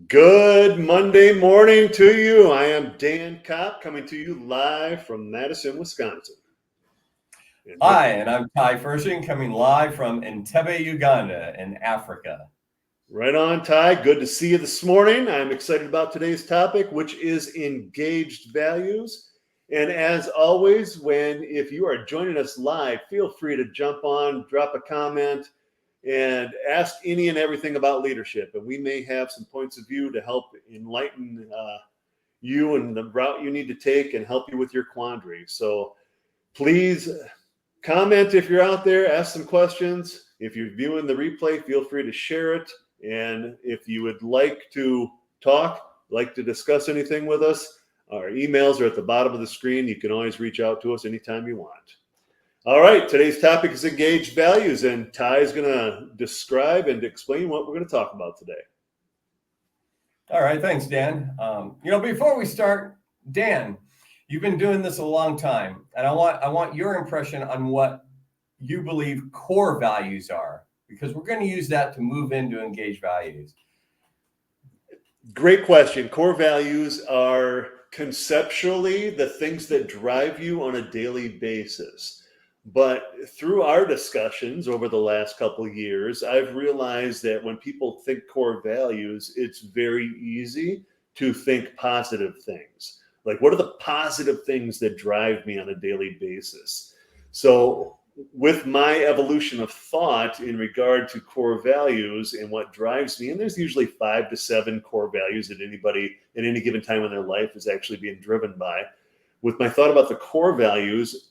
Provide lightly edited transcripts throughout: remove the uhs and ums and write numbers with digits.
Good Monday morning to you. I am Dan Kopp coming to you live from Madison, Wisconsin. Hi, and I'm Firsching coming live from Entebbe, Uganda in Africa. Right on, Ty. Good to see you this morning. I'm excited about today's topic, which is engaged values. And as always, if you are joining us live, feel free to jump on, drop a comment, and ask any and everything about leadership. And we may have some points of view to help enlighten you and the route you need to take and help you with your quandary. So please comment if you're out there, ask some questions. If you're viewing the replay, feel free to share it. And if you would like to like to discuss anything with us, our emails are at the bottom of the screen. You can always reach out to us anytime you want. All right, today's topic is engaged values, and Ty is going to describe and explain what we're going to talk about today. All right, thanks, Dan. Before we start, Dan, you've been doing this a long time, and I want your impression on what you believe core values are, because we're going to use that to move into engaged values. Great question. Core values are conceptually the things that drive you on a daily basis. But through our discussions over the last couple of years, I've realized that when people think core values, it's very easy to think positive things. Like, what are the positive things that drive me on a daily basis? So with my evolution of thought in regard to core values and what drives me, and there's usually 5 to 7 core values that anybody at any given time in their life is actually being driven by. With my thought about the core values,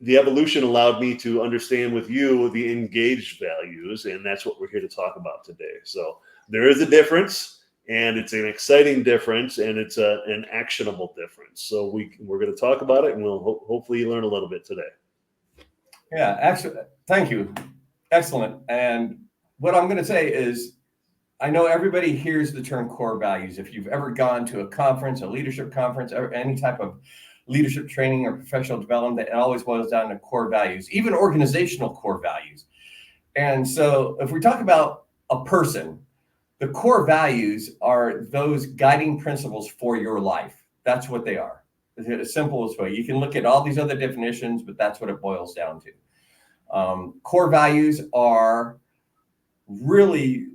the evolution allowed me to understand with you the engaged values, and that's what we're here to talk about today. So there is a difference, and it's an exciting difference, and it's an actionable difference. So we're going to talk about it, and we'll hopefully learn a little bit today. Yeah, actually, thank you. Excellent. And what I'm going to say is, I know everybody hears the term core values. If you've ever gone to a conference, a leadership conference, or any type of leadership training or professional development, it always boils down to core values, even organizational core values. And so if we talk about a person, the core values are those guiding principles for your life. That's what they are. It's the simplest way. You can look at all these other definitions, but that's what it boils down to. Core values are really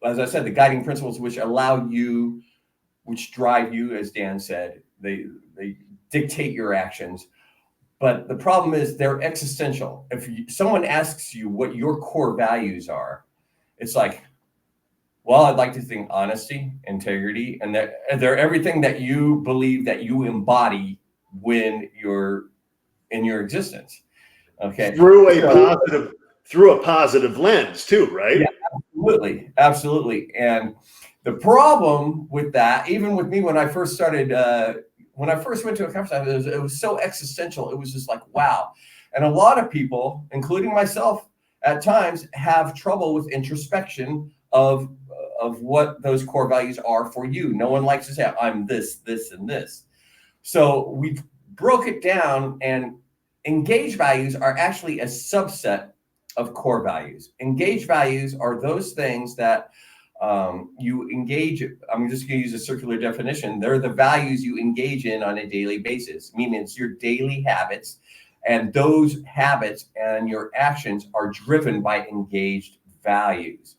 as I said, the guiding principles which drive you, as Dan said. They dictate your actions. But the problem is they're existential. If someone asks you what your core values are, it's like, well, I'd like to think honesty, integrity, and they're everything that you believe that you embody when you're in your existence. Okay. Through a positive lens too, right? Yeah, absolutely. And the problem with that, even with me, when I first started, when I first went to a conference, it was so existential. It was just like, wow. And a lot of people, including myself at times, have trouble with introspection of what those core values are for you. No one likes to say, I'm this, this, and this. So we broke it down, and engaged values are actually a subset of core values. Engaged values are those things that you engage. I'm just going to use a circular definition. They're the values you engage in on a daily basis, meaning it's your daily habits, and those habits and your actions are driven by engaged values.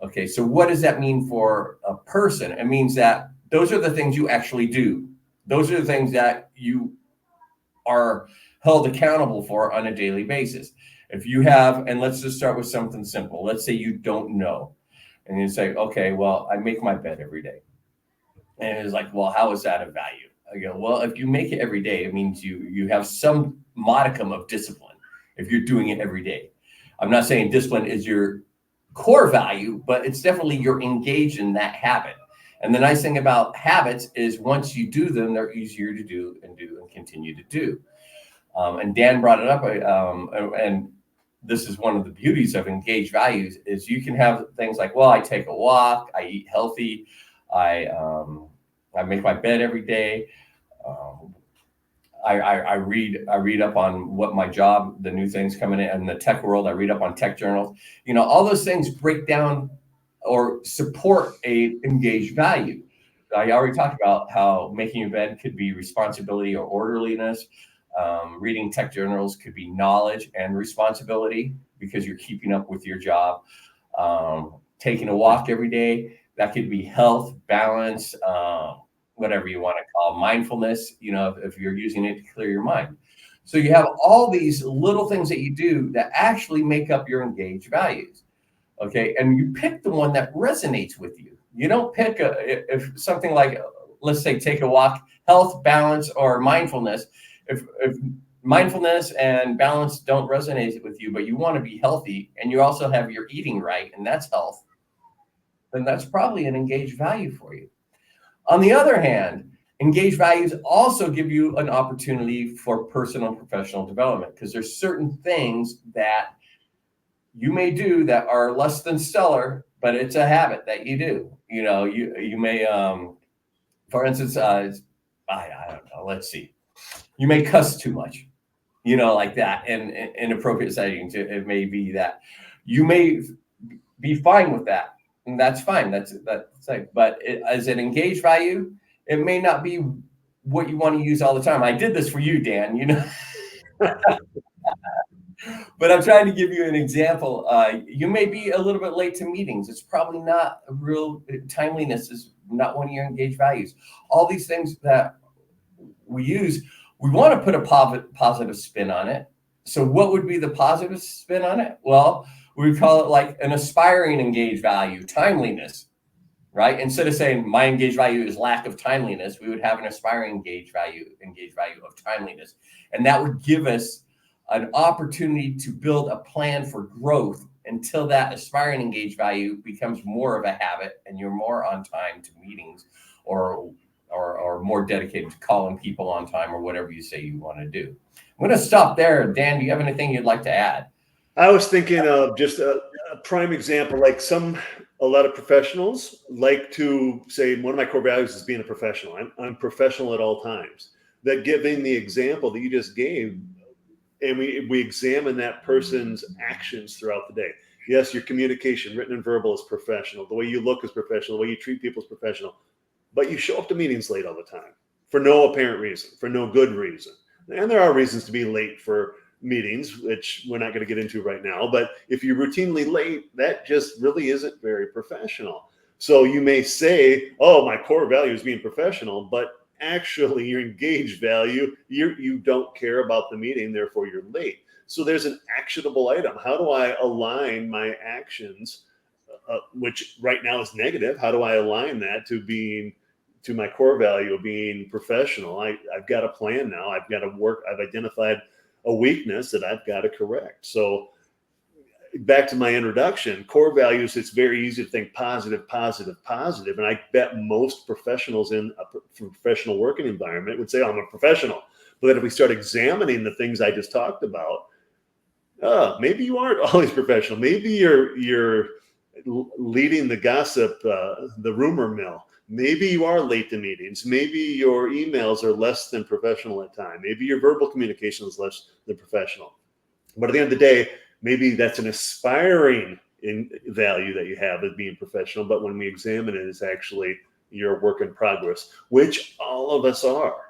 Okay, so what does that mean for a person? It means that those are the things you actually do. Those are the things that you are held accountable for on a daily basis. If you have, and let's just start with something simple. Let's say you don't know. And you say, okay, well, I make my bed every day. And it's like, well, how is that a value? I go, well, if you make it every day, it means you have some modicum of discipline if you're doing it every day. I'm not saying discipline is your core value, but it's definitely you're engaged in that habit. And the nice thing about habits is once you do them, they're easier to do and continue to do. And Dan brought it up, and this is one of the beauties of engaged values is you can have things like, well, I take a walk, I eat healthy, I make my bed every day. I read up on what my job, the new things coming in the tech world. I read up on tech journals. All those things break down or support a engaged value. I already talked about how making your bed could be responsibility or orderliness. Reading tech journals could be knowledge and responsibility because you're keeping up with your job. Taking a walk every day, that could be health, balance, whatever you want to call mindfulness, if you're using it to clear your mind. So you have all these little things that you do that actually make up your engaged values. Okay. And you pick the one that resonates with you. You don't pick if something like, let's say, take a walk, health, balance, or mindfulness. If mindfulness and balance don't resonate with you, but you want to be healthy and you also have your eating right, and that's health, then that's probably an engaged value for you. On the other hand, engaged values also give you an opportunity for personal and professional development, because there's certain things that you may do that are less than stellar, but it's a habit that you do. You may, for instance, I don't know, let's see. You may cuss too much, like that in inappropriate settings. It may be that you may be fine with that, and that's fine. That's like, but as an engaged value, it may not be what you want to use all the time. I did this for you, Dan, but I'm trying to give you an example. You may be a little bit late to meetings. It's probably not a real timeliness is not one of your engaged values. All these things that we use, we want to put a positive spin on it. So what would be the positive spin on it? Well, we would call it like an aspiring engaged value, timeliness, right? Instead of saying my engaged value is lack of timeliness, we would have an aspiring engaged value of timeliness. And that would give us an opportunity to build a plan for growth until that aspiring engaged value becomes more of a habit and you're more on time to meetings or more dedicated to calling people on time or whatever you say you want to do. I'm going to stop there. Dan, do you have anything you'd like to add? I was thinking of just a prime example, like a lot of professionals like to say, one of my core values is being a professional. I'm professional at all times. That giving the example that you just gave, and we examine that person's actions throughout the day. Yes, your communication, written and verbal, is professional. The way you look is professional. The way you treat people is professional. But you show up to meetings late all the time for no apparent reason, for no good reason. And there are reasons to be late for meetings, which we're not going to get into right now. But if you're routinely late, that just really isn't very professional. So you may say, oh, my core value is being professional, but actually your engaged value, you don't care about the meeting, therefore you're late. So there's an actionable item. How do I align my actions, which right now is negative? How do I align that to my core value of being professional? I've got a plan now. I've got to work. I've identified a weakness that I've got to correct. So back to my introduction, core values, it's very easy to think positive. And I bet most professionals in a professional working environment would say, oh, I'm a professional. But then if we start examining the things I just talked about, maybe you aren't always professional. Maybe you're leading the gossip, the rumor mill. Maybe you are late to meetings. Maybe your emails are less than professional at times. Maybe your verbal communication is less than professional. But at the end of the day, maybe that's an aspiring value that you have as being professional. But when we examine it, it's actually your work in progress, which all of us are.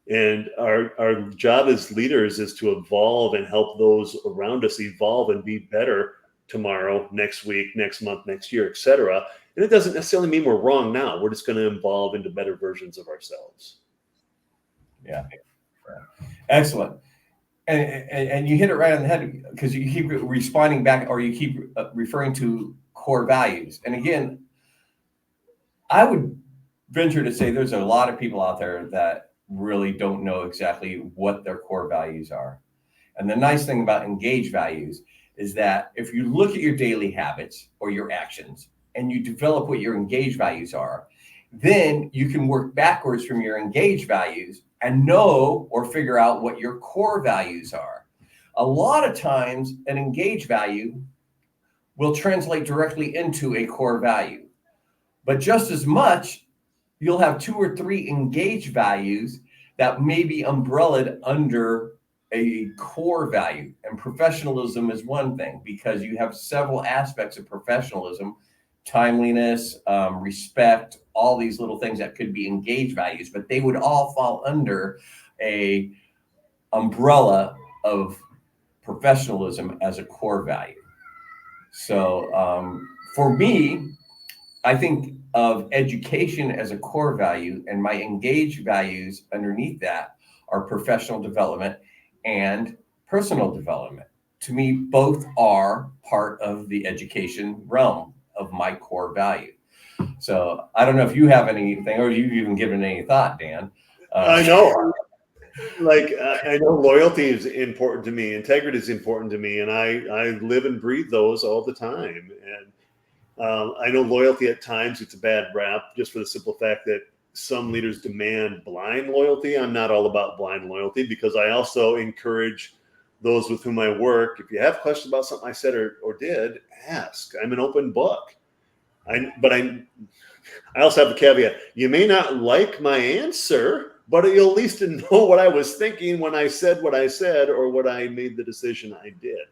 And our job as leaders is to evolve and help those around us evolve and be better tomorrow, next week, next month, next year, etc. And it doesn't necessarily mean we're wrong now. We're just going to evolve into better versions of ourselves. Yeah. Excellent. And you hit it right on the head, because you keep responding back, or you keep referring to core values. And again, I would venture to say there's a lot of people out there that really don't know exactly what their core values are. And the nice thing about engaged values is that if you look at your daily habits or your actions and you develop what your engaged values are, then you can work backwards from your engaged values and know or figure out what your core values are. A lot of times, an engaged value will translate directly into a core value. But just as much, you'll have 2 or 3 engaged values that may be umbrellaed under a core value. And professionalism is one thing, because you have several aspects of professionalism timeliness, respect, all these little things that could be engaged values, but they would all fall under a umbrella of professionalism as a core value. So for me, I think of education as a core value, and my engaged values underneath that are professional development and personal development. To me, both are part of the education realm of my core value. So I don't know if you have anything, or you've even given any thought, Dan. I know. Like, I know loyalty is important to me. Integrity is important to me. And I live and breathe those all the time. And I know loyalty at times, it's a bad rap just for the simple fact that some leaders demand blind loyalty. I'm not all about blind loyalty, because I also encourage those with whom I work, if you have questions about something I said or did, ask. I'm an open book. But I also have a caveat. You may not like my answer, but you'll at least know what I was thinking when I said what I said, or what I made the decision I did.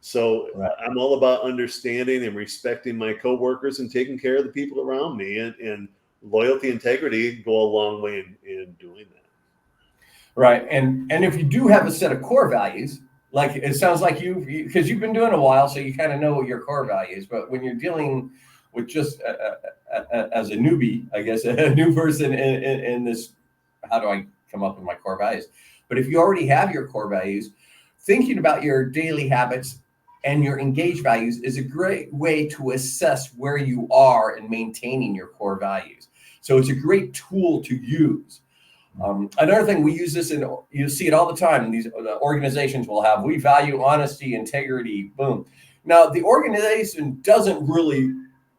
So Right. I'm all about understanding and respecting my coworkers and taking care of the people around me. And loyalty, integrity go a long way in doing that. Right. And if you do have a set of core values, like it sounds like because you've been doing it a while, so you kind of know what your core values, but when you're dealing with just as a newbie, I guess, a new person in this, how do I come up with my core values? But if you already have your core values, thinking about your daily habits and your engaged values is a great way to assess where you are in maintaining your core values. So it's a great tool to use. Another thing, we use this in, you see it all the time. These organizations will have, we value honesty, integrity, boom. Now, the organization doesn't really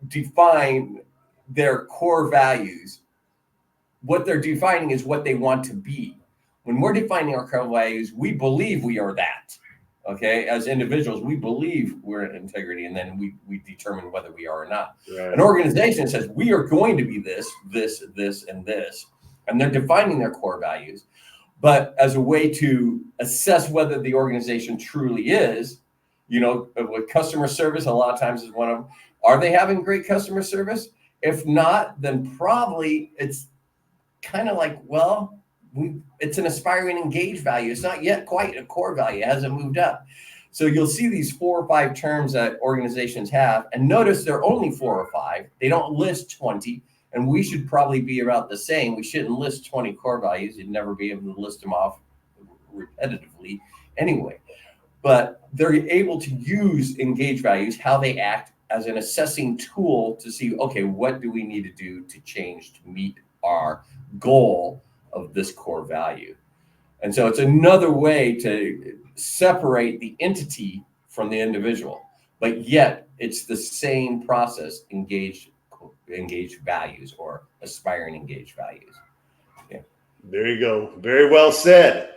define their core values. What they're defining is what they want to be. When we're defining our core values, we believe we are that. Okay, as individuals, we believe we're in integrity, and then we determine whether we are or not. Right. An organization says we are going to be this, and this, and they're defining their core values. But as a way to assess whether the organization truly is, with customer service, a lot of times is one of them. Are they having great customer service? If not, then probably it's kind of like, well, it's an aspiring engaged value. It's not yet quite a core value. It hasn't moved up. So you'll see these 4 or 5 terms that organizations have, and notice they're only 4 or 5. They don't list 20, and we should probably be about the same. We shouldn't list 20 core values. You'd never be able to list them off repetitively anyway. But they're able to use engaged values, how they act, as an assessing tool to see, okay, what do we need to do to change to meet our goal of this core value? And so it's another way to separate the entity from the individual, but yet it's the same process, engaged values, or aspiring engaged values. Yeah. There you go. Very well said.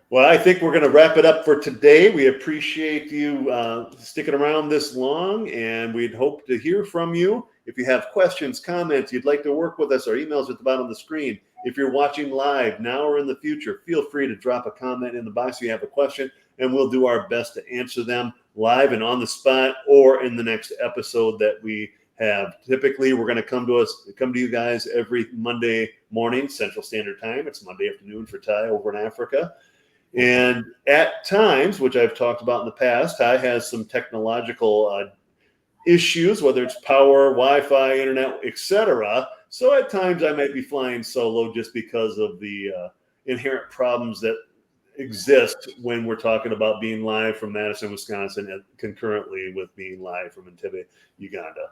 Well, I think we're going to wrap it up for today. We appreciate you sticking around this long, and we'd hope to hear from you. If you have questions, comments, you'd like to work with us, our email's at the bottom of the screen. If you're watching live now or in the future, feel free to drop a comment in the box if you have a question, and we'll do our best to answer them live and on the spot, or in the next episode that we have. Typically, we're going to come to you guys every Monday morning, Central Standard Time. It's Monday afternoon for Ty over in Africa. And at times, which I've talked about in the past, Ty has some technological issues, whether it's power, Wi-Fi, internet, etc. So at times I might be flying solo just because of the inherent problems that exist when we're talking about being live from Madison, Wisconsin, and concurrently with being live from Entebbe, Uganda.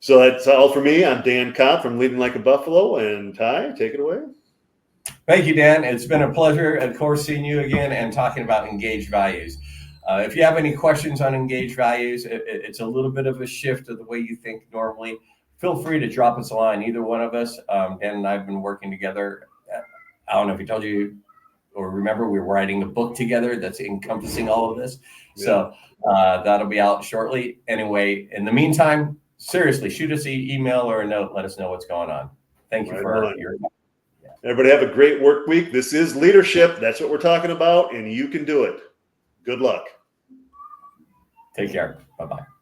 So that's all for me. I'm Dan Kopp from Leading Like a Buffalo, and Ty, take it away. Thank you, Dan. It's been a pleasure, of course, seeing you again and talking about engaged values. If you have any questions on engaged values, it's a little bit of a shift of the way you think normally. Feel free to drop us a line, either one of us. Dan and I have been working together. I don't know if he told you or remember, we're writing a book together that's encompassing all of this. Yeah. So that'll be out shortly. Anyway, in the meantime, seriously, shoot us an email or a note. Let us know what's going on. Thank you for your time. Everybody have a great work week. This is leadership. That's what we're talking about, and you can do it. Good luck. Take care. Bye-bye.